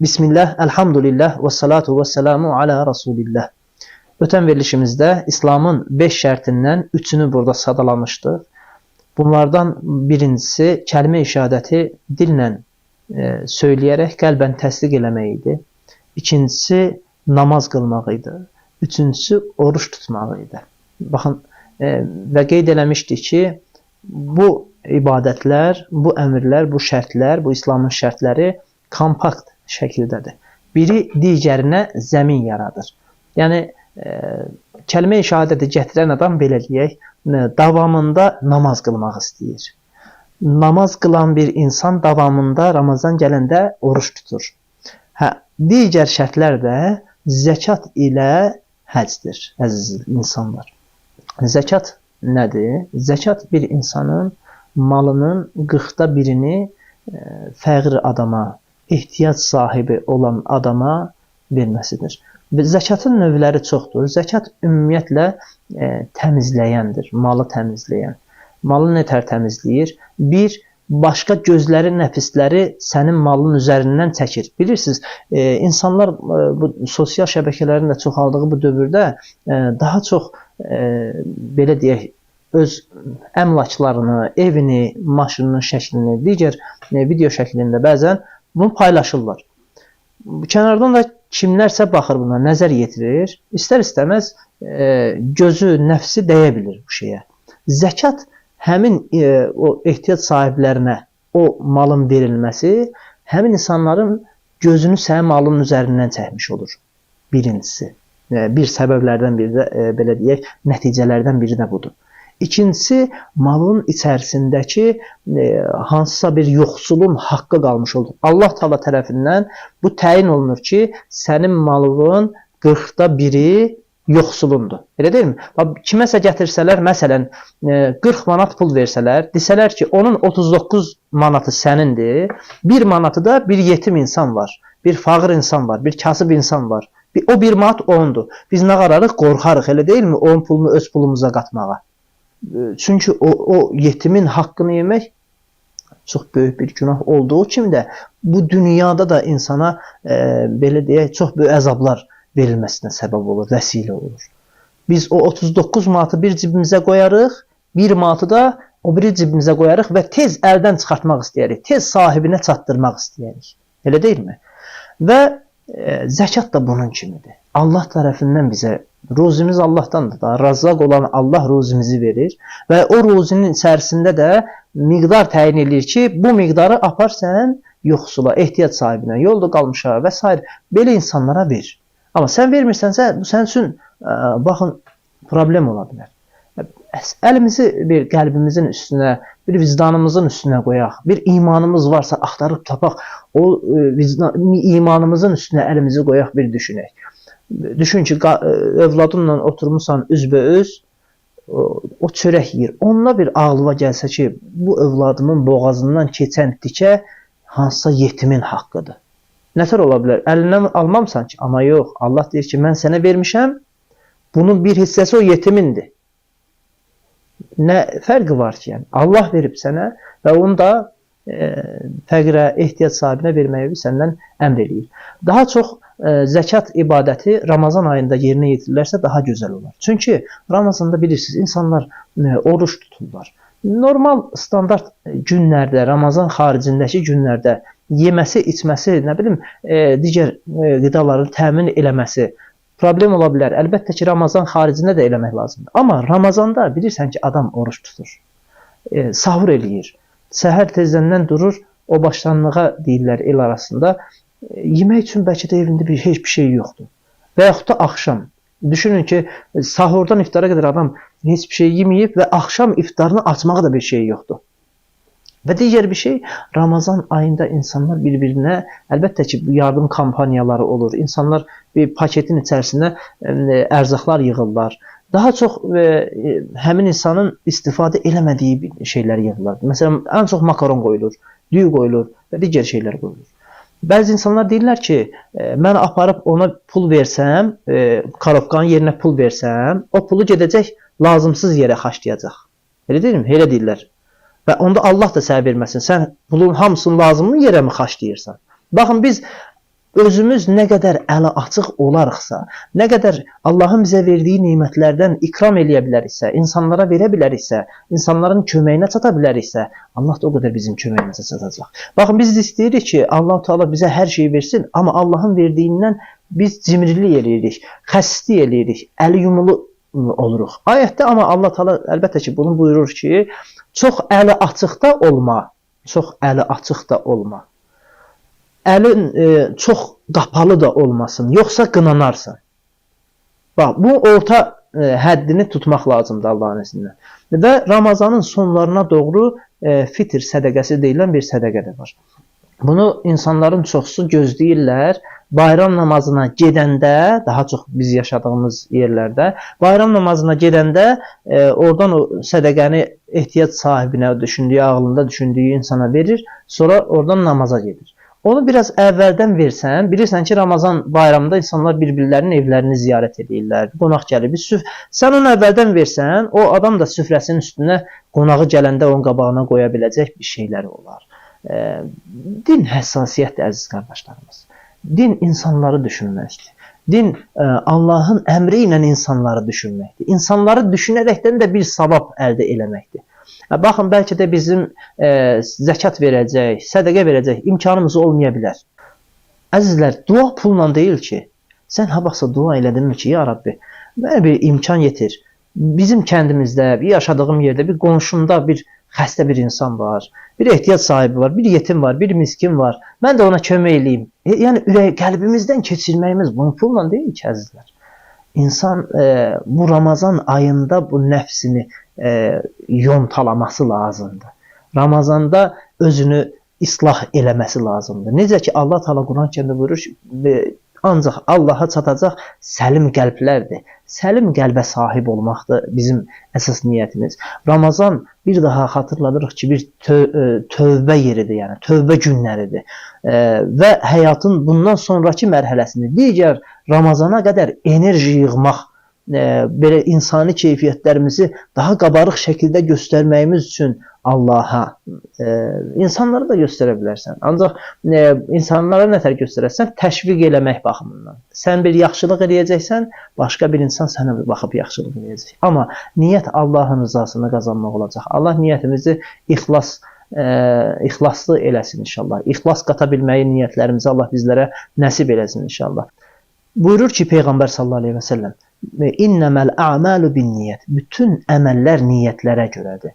Bismillah, elhamdülillah ve salatu ve selamu ala Resulillah. Ötən verilişimizdə İslamın 5 şərtindən 3-ünü burada sadalamışdıq. Bunlardan birincisi kəlmə-i şəhadəti dillə söyləyərək qəlbən təsdiq eləmək idi. İkincisi namaz qılmaq idi. Üçüncüsü oruç tutmaq idi. Baxın, və qeyd eləmişdik ki, bu ibadətlər, bu əmrlər, bu şərtlər, bu İslamın şərtləri kompakt şəkildədir. Biri digərinə zəmin yaradır. Yəni, kəlmə-i şəhadəti gətirən adam belə deyək, davamında namaz qılmaq istəyir. Namaz qılan bir insan davamında Ramazan gələndə oruç tutur. Digər şərtlər də zəkat ilə həcdir, əziz insanlar. Zəkat nədir? Zəkat bir insanın malının 40'da birini fəqir adama, ehtiyac sahibi olan adama verməsidir. Zəkatın növləri çoxdur. Zəkat ümumiyyətlə təmizləyəndir, malı təmizləyən. Malı nətər təmizləyir? Bir, başqa gözləri, nəfisləri sənin malın üzərindən çəkir. Bilirsiniz, insanlar bu sosial şəbəkələrin də çoxaldığı bu dövrdə daha çox, belə deyək, öz əmlaklarını, evini, maşınının şəklini, digər video şəklində bəzən bunu paylaşırlar. Kənardan da kimlərsə baxır buna, nəzər yetirir. İstər-istəməz gözü, nəfsi dəyə bilir bu şeyə. Zəkat həmin o ehtiyac sahiblərinə o malın verilməsi həmin insanların gözünü sənin malın üzərindən çəkmiş olur. Birincisi, bir səbəblərdən biri də, belə deyək, nəticələrdən biri də budur. İkincisi, malın içərisindəki hansısa bir yoxsulun haqqı qalmış olur. Allah Taala tərəfindən bu təyin olunur ki, sənin malının 40'da biri yoxsulundur. Elə deyilmi? Kiməsə gətirsələr, məsələn, 40 manat pul versələr, desələr ki, onun 39 manatı sənindir, 1 manatı da bir yetim insan var, bir fağır insan var, bir kasıb insan var. O 1 manat onundur. Biz nə qararıq? Qorxarıq, elə deyilmi? Onun pulunu öz pulumuza qatmağa. Çünki o yetimin haqqını yemək çox böyük bir günah olduğu kimi də bu dünyada da insana belə deyək, çox böyük əzablar verilməsinə səbəb olur, vəsilə olur. Biz o 39 manatı bir cibimizə qoyarıq, 1 manatı da o biri cibimizə qoyarıq və tez əldən çıxartmaq istəyirik, tez sahibinə çatdırmaq istəyirik. Elə deyilmi? Və zəkat da bunun kimidir. Allah tərəfindən bizə, ruzimiz Allahdandır da, Razzaq olan Allah ruzimizi verir və o ruzinin içərisində də miqdar təyin edir ki, bu miqdarı apar sən yoxsula, ehtiyac sahibinə, yolda qalmışa və s. belə insanlara ver. Amma sən vermirsənsə, bu sənin üçün, baxın, problem ola bilər. Əlimizi bir qəlbimizin üstünə, bir vicdanımızın üstünə qoyaq, bir imanımız varsa axtarıb tapaq, o imanımızın üstünə əlimizi qoyaq, bir düşünək. Düşün ki, övladınla oturmuşsan üzbəüz, o çörək yiyir. Onunla bir ağlıva gəlsə ki, bu övladımın boğazından keçən tikə hansısa yetimin haqqıdır. Nətər ola bilər? Əlindən almamsan ki, amma yox, Allah deyir ki, mən sənə vermişəm, bunun bir hissəsi o yetimindir. Nə fərqi var ki, yəni? Allah verib sənə və onu da fəqirə, ehtiyac sahibinə verməyi səndən əmr eləyir. Daha çox zəkat ibadəti Ramazan ayında yerinə yetirilərsə daha gözəl olar. Çünki Ramazanda bilirsiniz, insanlar oruç tuturlar. Normal, standart günlərdə, Ramazan xaricindəki günlərdə yeməsi, içməsi, nə bilim, digər qidaları təmin eləməsi problem ola bilər. Əlbəttə ki, Ramazan xaricində də eləmək lazımdır. Amma Ramazanda bilirsən ki, adam oruç tutur, sahur eləyir, səhər tezdən durur, o başlanlığa deyirlər el arasında, yemək üçün bəlkə də evində heç bir şey yoxdur. Və yaxud da axşam. Düşünün ki, sahurdan iftara qədər adam heç bir şey yeməyib və axşam iftarını açmağa da bir şey yoxdur. Və digər bir şey, Ramazan ayında insanlar bir-birinə, əlbəttə ki, yardım kampaniyaları olur. İnsanlar bir paketin içərisində ərzaqlar yığırlar. Daha çox həmin insanın istifadə eləmədiyi şeylər yığırlar. Məsələn, ən çox makaron qoyulur, düyü qoyulur və digər şeylər qoyulur. Bəzi insanlar deyirlər ki, mən aparıb ona pul versəm, korobkanın yerinə pul versəm, o pulu gedəcək lazımsız yerə xərcləyəcək. Elə deyilmi? Elə deyirlər. Və onda Allah da sənə verməsin. Sən pulun hamısını lazımlı yerə mi xərcləyirsən? Baxın, biz özümüz nə qədər əli açıq olarıqsa, nə qədər Allahın bizə verdiyi nemətlərdən ikram eləyə biləriksə, insanlara verə biləriksə, insanların köməyinə çata biləriksə, Allah da o qədər bizim köməyimizə çatacaq. Baxın, biz istəyirik ki, Allah-u Teala bizə hər şeyi versin, amma Allahın verdiyindən biz cimrilik eləyirik, xəstlik eləyirik, əli yumulu oluruq. Ayətdə amma Allah Teala əlbəttə ki, bunu buyurur ki, çox əli açıqda olma, çox əli açıqda olma. Əlin çox qapalı da olmasın, yoxsa qınanarsan. Bax, bu orta həddini tutmaq lazımdır Allahın iznindən. Və Ramazanın sonlarına doğru fitr sədəqəsi deyilən bir sədəqə də var. Bunu insanların çoxsu gözləyirlər. Bayram namazına gedəndə, daha çox biz yaşadığımız yerlərdə, bayram namazına gedəndə oradan o sədəqəni ehtiyac sahibinə, düşündüyü, ağlında düşündüyü insana verir, sonra oradan namaza gedir. Onu biraz əvvəldən versən, bilirsən ki, Ramazan bayramında insanlar bir-birlərinin evlərini ziyarət edirlər, qonaq gəlir. Sən onu əvvəldən versən, o adam da süfrəsinin üstünə qonağı gələndə onun qabağına qoya biləcək bir şeyləri olar. Din həssasiyyətdir, əziz qardaşlarımız. Din insanları düşünməkdir. Din Allahın əmri ilə insanları düşünməkdir. İnsanları düşünərəkdən də bir savab əldə eləməkdir. Baxın, bəlkə də bizim zəkat verəcək, sədəqə verəcək imkanımız olmaya bilər. Əzizlər, dua pulla deyil ki, sən baxsa dua elədinmi ki, ya Rabbi, mənə bir imkan yetir. Bizim kəndimizdə, yaşadığım yerdə bir qonşumda bir xəstə bir insan var, bir ehtiyac sahibi var, bir yetim var, bir miskin var. Mən də ona kömək eləyim. Yəni, qəlbimizdən keçirməyimiz bunu pulla deyil ki, əzizlər. İnsan bu Ramazan ayında bu nəfsini yontalaması lazımdır. Ramazanda özünü islah eləməsi lazımdır. Necə ki, Allah Teala Quran-Kərimdə buyurur ki, ancaq Allaha çatacaq səlim qəlblərdir. Səlim qəlbə sahib olmaqdır bizim əsas niyyətimiz. Ramazan, bir daha xatırladırıq ki, bir tövbə yeridir, yəni tövbə günləridir. Və həyatın bundan sonraki mərhələsini, digər Ramazana qədər enerji yığmaq, belə insani keyfiyyətlərimizi daha qabarıq şəkildə göstərməyimiz üçün Allaha, insanları da göstərə bilərsən. Ancaq insanlara nətər göstərərsən? Təşviq eləmək baxımından. Sən bir yaxşılıq eləyəcəksən, başqa bir insan sənə baxıb yaxşılıq eləyəcək. Amma niyyət Allahın rızasını qazanmaq olacaq. Allah niyyətimizi ixlaslı eləsin inşallah. İxlas qata bilməyi niyyətlərimizi Allah bizlərə nəsib eləsin inşallah. Buyurur ki, Peyğəmbər sallallahu aleyhi və səlləm, İnnəməl a'malu bin niyyət. Bütün əməllər niyyətlərə görədir.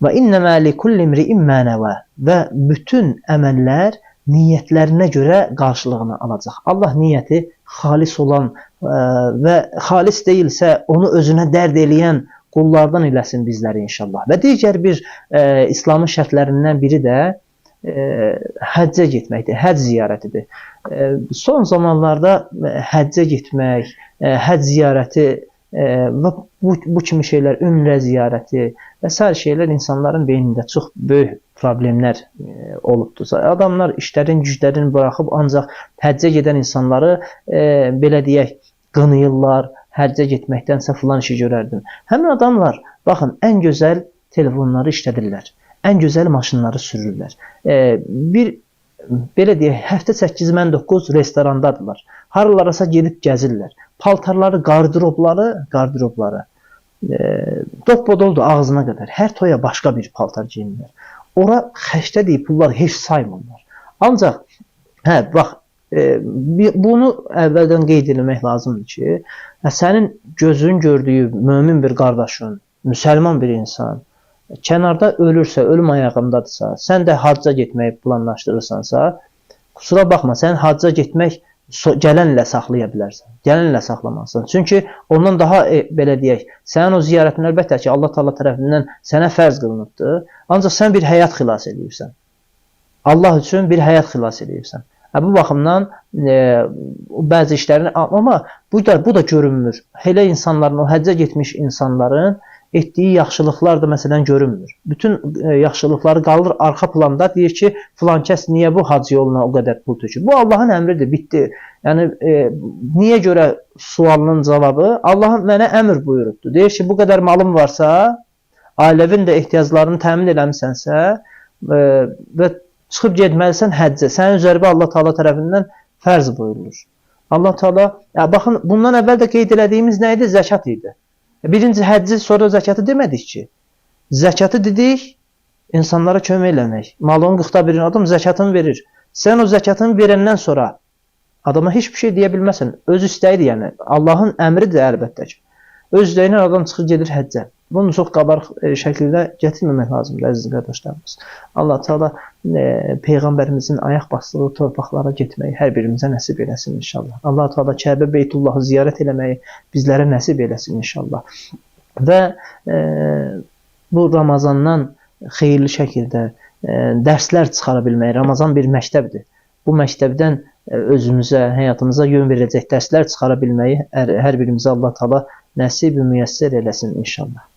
Və innəmə likulli imri'in mə nəvə. Və bütün əməllər niyyətlərinə görə qarşılığını alacaq. Allah niyyəti xalis olan və xalis deyilsə onu özünə dərd eləyən qullardan eləsin bizləri inşallah. Və digər bir İslamın şərtlərindən biri də həccə getməkdir, həcc ziyarətidir. Son zamanlarda həccə getmək, həcc ziyarəti və bu kimi şeylər, ümrə ziyarəti və sair şeylər insanların beynində çox böyük problemlər olubdur. Adamlar işlərin, güclərini buraxıb ancaq həccə gedən insanları belə deyək, qınayırlar, həccə getməkdənsə filan işi görərdim. Həmin adamlar, baxın, ən gözəl telefonları işlədirlər, ən gözəl maşınları sürürlər. Belə deyək, həftə 8-9 restorandadırlar. Haralarasa gedib gəzirlər. Paltarları, qardırobları dop-bodoldur ağzına qədər. Hər toya başqa bir paltar geyinirlər. Ora xərcdə deyib pullar heç saymırlar. Ancaq, bax, bunu əvvəldən qeyd etmək lazımdır ki, sənin gözün gördüyü mömin bir qardaşın, müsəlman bir insan, kənarda ölürsə, ölüm ayağındadırsa, sən də hacca getməyi planlaşdırırsansa, kusura baxma, sən hacca getmək gələnlə saxlaya bilərsən. Gələnlə saxlamalısın. Çünki ondan daha, belə deyək, sənin o ziyarətin əlbəttə ki, Allah Teala tərəfindən sənə fərz qılınıbdır. Ancaq sən bir həyat xilas edirsən. Allah üçün bir həyat xilas edirsən. Bu baxımdan bəzi işlərin, amma bu da görünmür. Elə insanların, o həccə getmiş insanların etdiyi yaxşılıqlar da məsələn görünmür. Bütün yaxşılıqları qalır arxa planda, deyir ki, filan kəs niyə bu hac yoluna o qədər pul tökür? Bu Allahın əmridir, bitdi. Yəni, niyə görə sualının cavabı? Allah mənə əmr buyurubdur. Deyir ki, bu qədər malım varsa, ailəvin də ehtiyaclarını təmin eləmisənsə və çıxıb getməlisən həccə. Sənin üzərində Allah Teala tərəfindən fərz buyurulur. Allah Teala, ya baxın, bundan əvvəl də qeyd elədiyimiz nə idi? Zəkat idi. Birinci həcci, sonra zəkatı demədik ki. Zəkatı dedik, insanlara kömək eləmək. Malın 1/40 adam zəkatını verir. Sən o zəkatını verəndən sonra adama heç bir şey deyə bilməsən. Öz istəyidir, yəni. Allahın əmridir əlbəttə ki. Öz istəyinə adam çıxır gedir həccə. Bunu çox qabarıq şəkildə gətirməmək lazımdır, əziz qardaşlarımız. Allah Teala Peyğəmbərimizin ayaq basdığı torpaqlara getməyi hər birimizə nəsib eləsin inşallah. Allah Teala Kəbə Beytullahı ziyarət eləməyi bizlərə nəsib eləsin inşallah. Və bu Ramazandan xeyirli şəkildə dərslər çıxara bilmək. Ramazan bir məktəbdir. Bu məktəbdən özümüzə, həyatımıza yön verəcək dərslər çıxara bilməyi hər birimizə Allah Teala nəsib-i müyəssər eləsin inşallah.